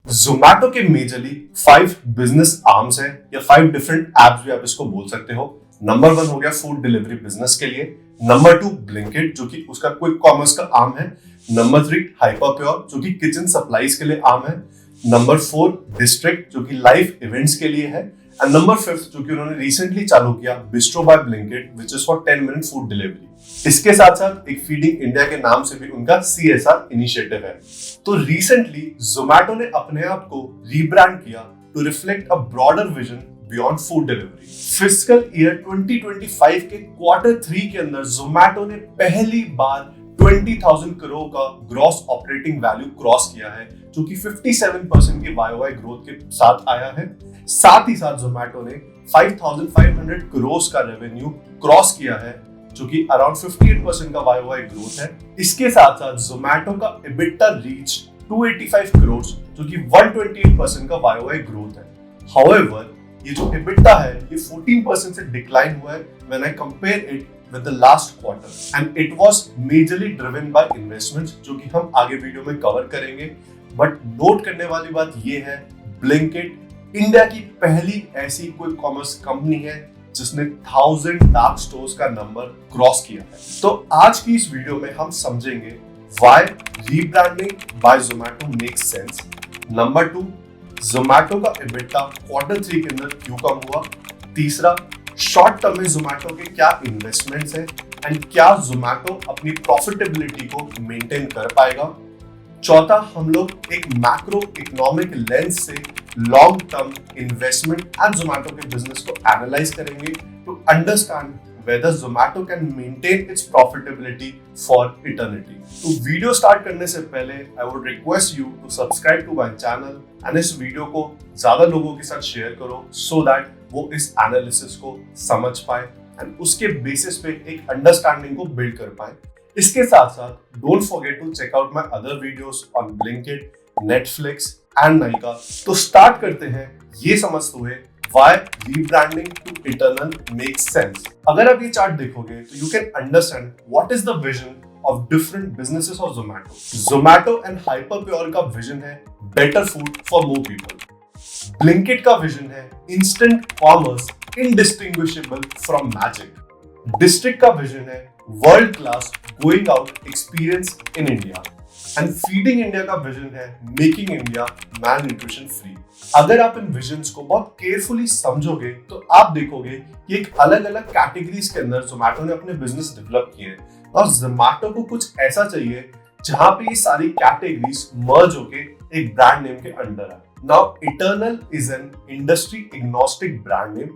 जोमैटो के majorly 5 business arms हैं या 5 डिफरेंट एप्स भी आप इसको बोल सकते हो। नंबर 1 हो गया फूड डिलीवरी बिजनेस के लिए। नंबर 2 ब्लिंकिट जो कि उसका क्विक कॉमर्स का आर्म है। नंबर 3 हाइपर प्योर जो कि किचन सप्लाईज के लिए आर्म है। नंबर 4 डिस्ट्रिक्ट जो कि लाइव इवेंट्स के लिए है। एंड नंबर 5 जो कि उन्होंने रिसेंटली चालू किया bistro by Blinkit which is for 10 minute food delivery. इसके साथ साथ एक फीडिंग इंडिया के नाम से भी उनका CSR इनिशिएटिव है। तो रिसेंटली जोमैटो ने अपने आप को रीब्रांड किया to reflect a broader vision beyond food delivery. Fiscal year 2025 के क्वार्टर 3 के अंदर जोमैटो ने पहली बार 20,000 करोड़ का ग्रॉस ऑपरेटिंग वैल्यू क्रॉस किया है जो कि 57% की YOY ग्रोथ के साथ आया है। साथ ही साथ जोमैटो ने 5,500 करोड़ का रेवेन्यू क्रॉस किया है जो कि अराउंड 58% का YOY ग्रोथ है। इसके साथ साथ जोमैटो का EBITDA रीच 285 करोड़ जो कि 128% का YOY ग्रोथ है। However, ये जो EBITDA है ये 14% से डिक्लाइन हुआ है when I compare it with the last quarter and it was majorly driven by investments जो कि हम आगे वीडियो में कवर करेंगे। बट नोट करने वाली बात ये है ब्लिंकिट इंडिया की पहली ऐसी कोई कॉमर्स कंपनी है जिसने 1000 डार्क स्टोर्स का नंबर क्रॉस किया है। तो आज की इस वीडियो में हम समझेंगे why rebranding by Zomato makes sense. Number 2 Zomato का EBITDA क्वार्टर 3 के अंदर क्यों कम हुआ। तीसरा शॉर्ट टर्म में जोमैटो के क्या इन्वेस्टमेंट्स हैं एंड क्या जोमैटो अपनी प्रॉफिटेबिलिटी को मेंटेन कर पाएगा। चौथा हम लोग एक मैक्रो इकोनॉमिक लेंस से long term investment and Zomato के बिजनेस को एनालाइज करेंगे to understand whether Zomato can maintain its profitability for eternity. तो वीडियो स्टार्ट करने से पहले I would request you to subscribe to my channel and इस video को ज्यादा लोगों के साथ शेयर करो so that वो इस एनालिसिस को समझ पाए एंड उसके बेसिस पे एक अंडरस्टैंडिंग को बिल्ड कर पाए। इसके साथ साथ don't forget to check out my other videos on Blinkit, Netflix and Nykaa. तो स्टार्ट करते हैं ये समझते हुए why rebranding to Eternal makes sense. अगर आप ये चार्ट देखोगे तो you can understand what is the vision of different businesses of Zomato. Zomato and Hyperpure का vision है better food for more people. Blinkit का vision है instant commerce indistinguishable from magic. District का vision है world class going out experience in India. And feeding India का vision है making India मैल nutrition free. अगर आप इन विजन्स को बहुत केयरफुली समझोगे तो आप देखोगे कि एक अलग अलग कैटेगरीज के अंदर जोमैटो ने अपने बिजनेस डेवलप किए हैं और जोमैटो को कुछ ऐसा चाहिए जहां पे ये सारी कैटेगरीज मर्ज होके एक ब्रांड नेम के अंडर है। Now eternal is an industry agnostic brand name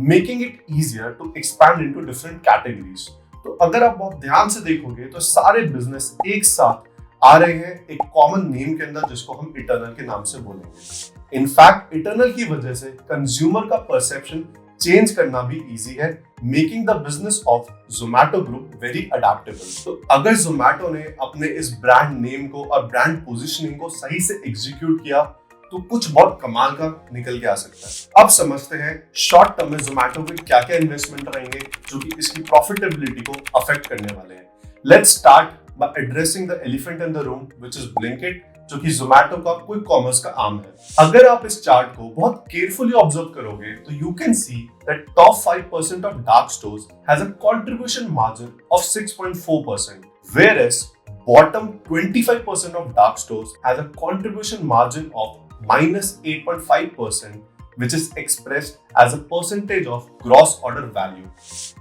making it easier to expand into different categories. तो अगर आप बहुत ध्यान से देखोगे तो सारे बिजनेस एक साथ आ रहे हैं एक कॉमन नेम के अंदर जिसको हम इटर्नल के नाम से बोलेंगे। इनफैक्ट इटर्नल की वजह से कंज्यूमर का परसेप्शन चेंज करना भी इजी है, making the business of Zomato group very adaptable. तो अगर जोमैटो ने अपने इस ब्रांड नेम को और ब्रांड पोजिशनिंग को सही से एग्जीक्यूट किया तो कुछ बहुत कमाल का निकल के आ सकता है। अब समझते हैं शॉर्ट टर्म में जोमैटो के क्या क्या इन्वेस्टमेंट रहेंगे जो कि इसकी प्रॉफिटेबिलिटी को अफेक्ट करने वाले हैं। Let's start by addressing the elephant in the room which is Blinkit जो कि Zomato का क्विक कॉमर्स का आर्म है। अगर आप इस चार्ट को बहुत केयरफुली ऑब्जर्व करोगे तो you can see that top 5% of dark stores has a contribution margin of 6.4% whereas bottom 25% of dark stores has a contribution margin of -8.5% which is expressed as a percentage of gross order value।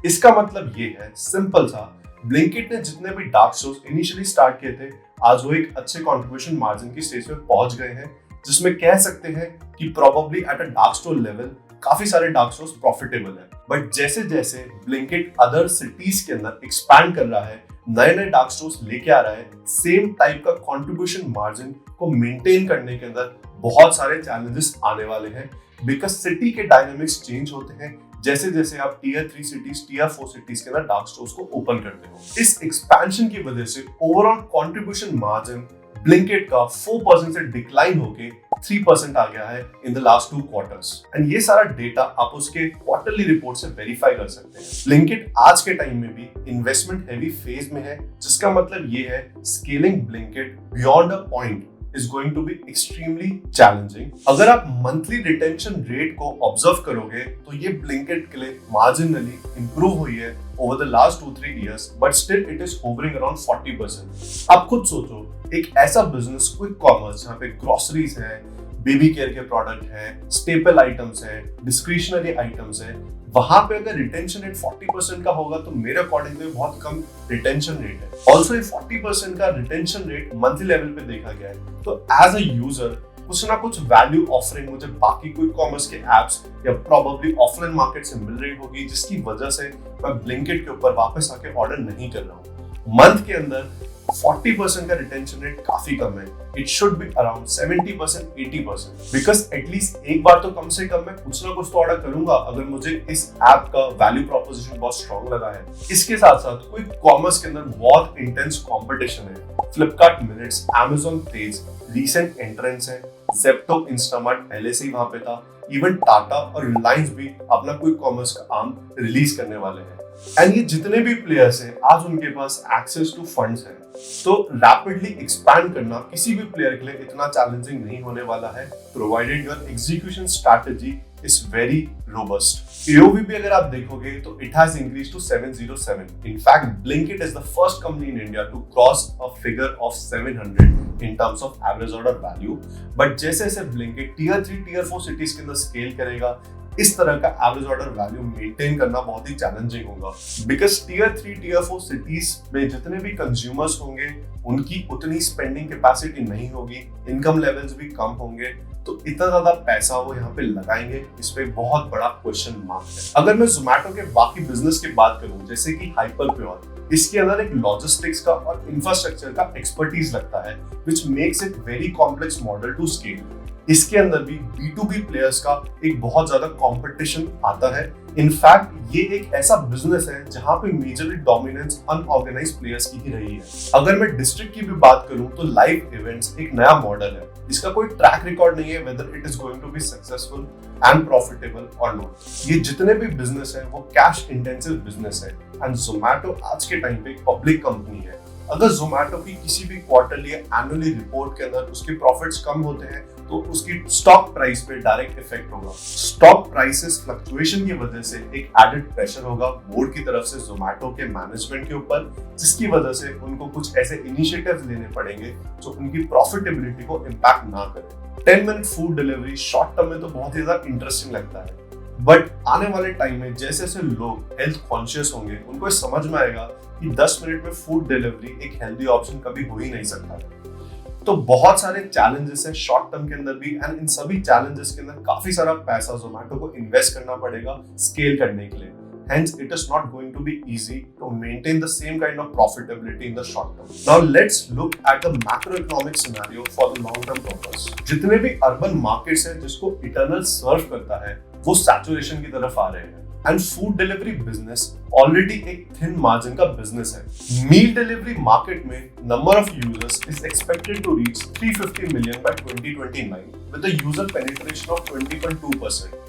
इसका मतलब ये है simple सा, Blinkit ने जितने भी dark stores initially start किए थे आज वो एक अच्छे कंट्रीब्यूशन मार्जिन की स्टेज पे पहुंच गए हैं जिसमें कह सकते हैं कि probably at a dark store level काफी सारे डार्क स्टोर्स प्रॉफिटेबल है। बट जैसे जैसे ब्लिंकिट अदर सिटीज के अंदर एक्सपैंड कर रहा है, नए नए डार्क स्टोर्स लेके आ रहा है, सेम टाइप का कंट्रीब्यूशन मार्जिन को मेंटेन करने के अंदर बहुत सारे चैलेंजेस आने वाले हैं बिकॉज सिटी के डायनामिक्स चेंज होते हैं जैसे जैसे आप टियर 3 सिटीज, टियर 4 सिटीज के अंदर डार्क स्टोर्स को ओपन करते हो। इस एक्सपेंशन की वजह से ओवरऑल कंट्रीब्यूशन मार्जिन ब्लिंकिट का 4% से डिक्लाइन होके 3% आ गया है in the last 2 quarters and ये सारा डेटा आप उसके क्वार्टरली रिपोर्ट से वेरीफाई कर सकते हैं। ब्लिंकिट आज के टाइम में भी इन्वेस्टमेंट हैवी फेज में है जिसका मतलब ये है scaling Blinkit beyond a point is going to be extremely challenging. अगर आप मंथली रिटेंशन रेट को ऑब्जर्व करोगे तो ये ब्लिंकिट के लिए मार्जिनली इंप्रूव हुई है over the last 2-3 years, but still it is hovering around 40%. आप खुद सोचो, एक ऐसा बिजनेस क्विक कॉमर्स जहाँ पे ग्रोसरीज है, बेबी केयर के प्रोडक्ट है, स्टेपल आइटम्स है, डिस्क्रिशनरी आइटम्स है, वहां पे अगर रिटेंशन रेट 40% का होगा तो मेरे अकॉर्डिंग में बहुत कम रिटेंशन रेट है। ऑल्सो ये 40% का रिटेंशन रेट मंथली लेवल पे देखा गया है। तो एज अ यूजर कुछ ना कुछ वैल्यू ऑफरिंग मुझे बाकी क्विक कॉमर्स के एप्स या प्रोबेबली ऑफलाइन मार्केट से मिल रही होगी, जिसकी वजह से मैं ब्लिंकिट के ऊपर वापस आके ऑर्डर नहीं कर रहा हूँ। मंथ के अंदर 40% का रिटेंशन रेट काफी कम है। It should be around 70%, 80%, because at least एक बार तो कम से कम मैं कुछ ना कुछ तो ऑर्डर करूंगा अगर मुझे इस ऐप का वैल्यू प्रोपोजिशन बहुत स्ट्रॉन्ग लगा है। इसके साथ साथ क्विक कॉमर्स के अंदर बहुत इंटेंस कंपटीशन है। फ्लिपकार्ट मिनट्स, अमेज़न तेज रीसेंट एंट्रेंस है, ज़ेप्टो, इंस्टामार्ट पहले से ही वहां पे था, इवन टाटा और रिलायंस भी अपना क्विक कॉमर्स का आर्म रिलीज करने वाले हैं। एंड ये जितने भी प्लेयर्स हैं आज उनके पास एक्सेस टू फंड्स है, तो रैपिडली एक्सपैंड करना किसी भी प्लेयर के लिए इतना चैलेंजिंग नहीं होने वाला है, provided your execution strategy is very robust. AOV भी अगर आप देखोगे तो it has increased to 707. In fact, Blinkit is the first company in India to cross a figure of 700 in terms of average order value. But जैसे जैसे Blinkit Tier 3, Tier 4 cities के अंदर scale करेगा, इस तरह का एवरेज ऑर्डर वैल्यू मेंटेन करना बहुत ही चैलेंजिंग होगा, बिकॉज टीयर 3, टीयर 4 सिटीज में जितने भी कंज्यूमर्स होंगे उनकी उतनी स्पेंडिंग कैपेसिटी नहीं होगी, इनकम लेवल्स भी कम होंगे, तो इतना ज्यादा पैसा वो यहाँ पे लगाएंगे, इस पे बहुत बड़ा क्वेश्चन मार्क है। अगर मैं जोमैटो के बाकी बिजनेस की बात करूं जैसे कि हाइपर प्योर, इसके अंदर एक लॉजिस्टिक्स का और इंफ्रास्ट्रक्चर का एक्सपर्टीज लगता है, which makes it very complex model to scale. इसके अंदर भी B2B प्लेयर्स का एक बहुत ज्यादा कंपटीशन आता है। इनफैक्ट ये एक ऐसा बिजनेस है जहां पे मेजरली डोमिनेंस अनऑर्गेनाइज्ड प्लेयर्स की ही रही है। अगर मैं डिस्ट्रिक्ट की भी बात करूं तो लाइव इवेंट्स एक नया मॉडल है, इसका कोई ट्रैक रिकॉर्ड नहीं है whether it is going to be successful and profitable और नॉट। ये जितने भी बिजनेस है वो कैश इंटेंसिव बिजनेस है, एंड जोमैटो आज के टाइम पे एक पब्लिक कंपनी है। अगर जोमैटो की किसी भी क्वार्टरली या एनुअली रिपोर्ट के अंदर उसके प्रॉफिट्स कम होते हैं तो उसकी स्टॉक प्राइस पे डायरेक्ट इफेक्ट होगा। स्टॉक प्राइसेस फ्लक्चुएशन की वजह से एक एडेड प्रेशर होगा बोर्ड की तरफ से जोमैटो के मैनेजमेंट के ऊपर, जिसकी वजह से उनको कुछ ऐसे इनिशिएटिव्स लेने पड़ेंगे जो उनकी प्रॉफिटेबिलिटी को इम्पैक्ट ना करे। 10 minute food delivery short term में तो बहुत ही ज्यादा इंटरेस्टिंग लगता है, बट आने वाले टाइम में जैसे जैसे लोग हेल्थ कॉन्शियस होंगे उनको समझ में आएगा कि 10 मिनट में फूड डिलीवरी एक हेल्दी ऑप्शन कभी हो ही नहीं सकता। तो बहुत सारे चैलेंजेस हैं शॉर्ट टर्म के अंदर भी, एंड इन सभी चैलेंजेस के अंदर काफी सारा पैसा जोमैटो को इन्वेस्ट करना पड़ेगा स्केल करने के लिए। Hence, it is not going to be easy to maintain the same kind of profitability in the short term. Now, let's look at the macroeconomic scenario for the long-term purpose. जितने भी urban markets हैं जिसको Eternal serve करता है, वो saturation की तरफ आ रहे हैं. And food delivery business already एक thin margin का business है. Meal delivery market में number of users is expected to reach 350 million by 2029 with a user penetration of 20.2%.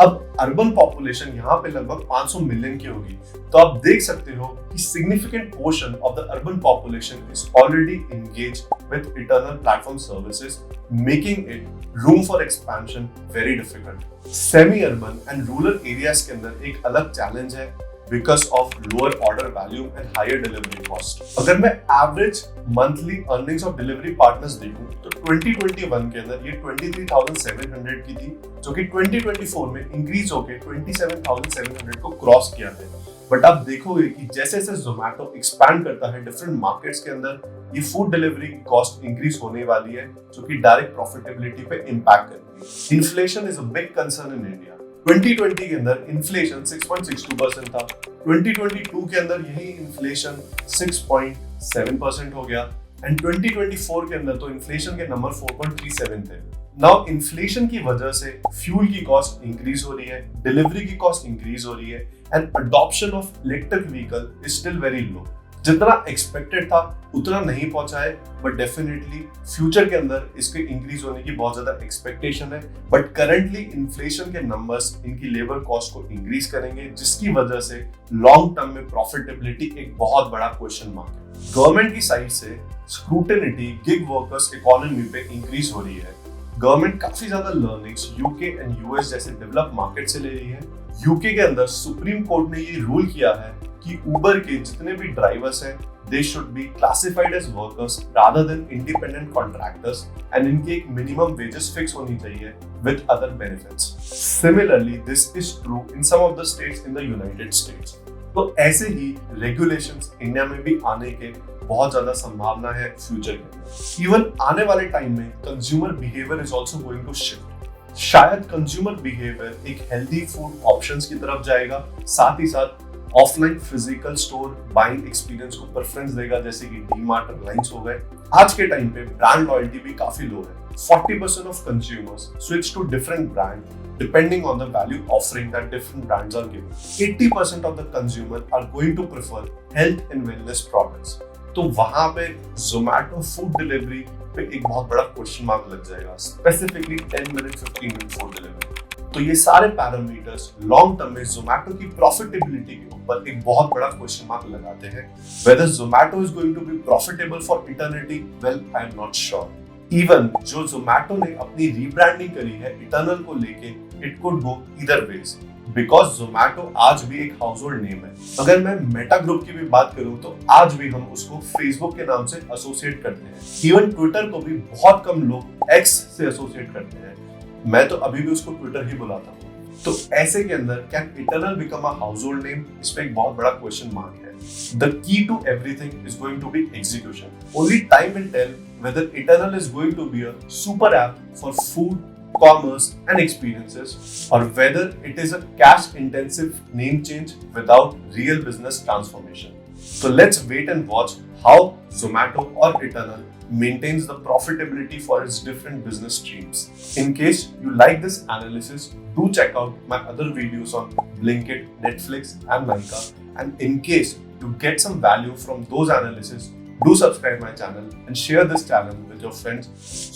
अब अर्बन पॉपुलेशन यहाँ पे लगभग 500 मिलियन की होगी, तो आप देख सकते हो कि significant portion of the urban population is already engage with eternal platform services, making it room for expansion very difficult. Semi urban and rural areas के अंदर एक अलग चैलेंज है because of lower order value and higher delivery cost. अगर मैं average monthly earnings of delivery partners देखूं तो 2021 के अंदर ये 23,700 की थी, जो कि 2024 में इंक्रीज होकर 27,700 को क्रॉस किया है। बट आप देखोगे कि जैसे जैसे जोमैटो एक्सपैंड करता है डिफरेंट मार्केट्स के अंदर, ये फूड डिलीवरी की कॉस्ट इंक्रीज होने वाली है, जो कि डायरेक्ट प्रॉफिटेबिलिटी पे इम्पैक्ट करती है। Inflation is a big concern in India. 2020 के अंदर इन्फ्लेशन 6.62% था, 2022 के अंदर यही इन्फ्लेशन 6.7% हो गया, एंड 2024 के अंदर तो इन्फ्लेशन के नंबर 4.37 थे। नाउ इन्फ्लेशन की वजह से फ्यूल की कॉस्ट इंक्रीज हो रही है, डिलीवरी की कॉस्ट इंक्रीज हो रही है, and adoption of electric vehicle is still very low. जितना एक्सपेक्टेड था उतना नहीं पहुंचा है, बट डेफिनेटली फ्यूचर के अंदर इसके इंक्रीज होने की बहुत ज्यादा एक्सपेक्टेशन है। बट करंटली इन्फ्लेशन के नंबर्स इनकी लेबर कॉस्ट को इंक्रीज करेंगे, जिसकी वजह से लॉन्ग टर्म में प्रॉफिटेबिलिटी एक बहुत बड़ा क्वेश्चन मार्क है। गवर्नमेंट की साइड से स्क्रूटिनिटी गिग वर्कर्स इकोनॉमी पे इंक्रीज हो रही है। गवर्नमेंट काफी ज्यादा लर्निंग्स यूके एंड यूएस जैसे डेवलप मार्केट से ले रही है। यूके के अंदर सुप्रीम कोर्ट ने ये रूल किया है कि उबर के जितने भी ड्राइवर्स हैं they should be classified as workers rather than independent contractors, and इनकी एक minimum wages fix होनी चाहिए with other benefits. Similarly, this is true in some of the states in the United States. तो ऐसे ही regulations India में भी आने के बहुत ज्यादा संभावना है फ्यूचर में। इवन आने वाले टाइम में consumer behaviour is also going to shift. शायद कंज्यूमर बिहेवियर एक हेल्दी फूड ऑप्शंस की तरफ जाएगा, साथ ही साथ offline physical store buying experience को प्रेफरेंस देगा, जैसे कि डीमार्ट, रिलायंस हो गए। आज के टाइम पे ब्रांड लॉयल्टी भी काफी लो है। 40% of consumers switch to different brand depending on the value offering that different brands are giving. 80% of the consumer are going to prefer health and wellness products. तो वहां पे Zomato food delivery पे एक बहुत बड़ा क्वेश्चन मार्क लग जाएगा, specifically 10 minute 15 minute food delivery. तो ये सारे पैरामीटर्स लॉन्ग टर्म में जोमैटो की प्रॉफिटेबिलिटी के ऊपर एक बहुत बड़ा क्वेश्चन मार्क लगाते हैं। Whether Zomato is going to be profitable for eternity, well I am not sure. Even जो जोमैटो ने अपनी रीब्रांडिंग करी है इटर्नल को लेके, it could go either ways, because Zomato आज भी एक हाउस होल्ड नेम है। अगर मैं मेटा ग्रुप की भी बात करूं तो आज भी हम उसको फेसबुक के नाम से एसोसिएट करते हैं। इवन ट्विटर को भी बहुत कम लोग एक्स से एसोसिएट करते हैं। मैं तो अभी भी उसको ट्विटर ही बुलाता हूँ। तो ऐसे के अंदर can Eternal become a household name? इस पे एक बहुत बड़ा क्वेश्चन मार्क है। The key to everything is going to be execution. Only time will tell whether Eternal is going to be a super app for food, commerce and experiences, or whether it is a cash intensive name change without real business transformation. So let's wait and watch how Zomato or Eternal maintains the profitability for its different business streams. In case you like this analysis, do check out my other videos on Blinkit, Netflix and Nykaa. And in case to get some value from those analysis, do subscribe my channel and share this channel with your friends,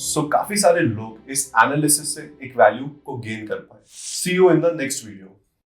so काफी सारे लोग इस analysis से एक value को gain कर पाए। See you in the next video.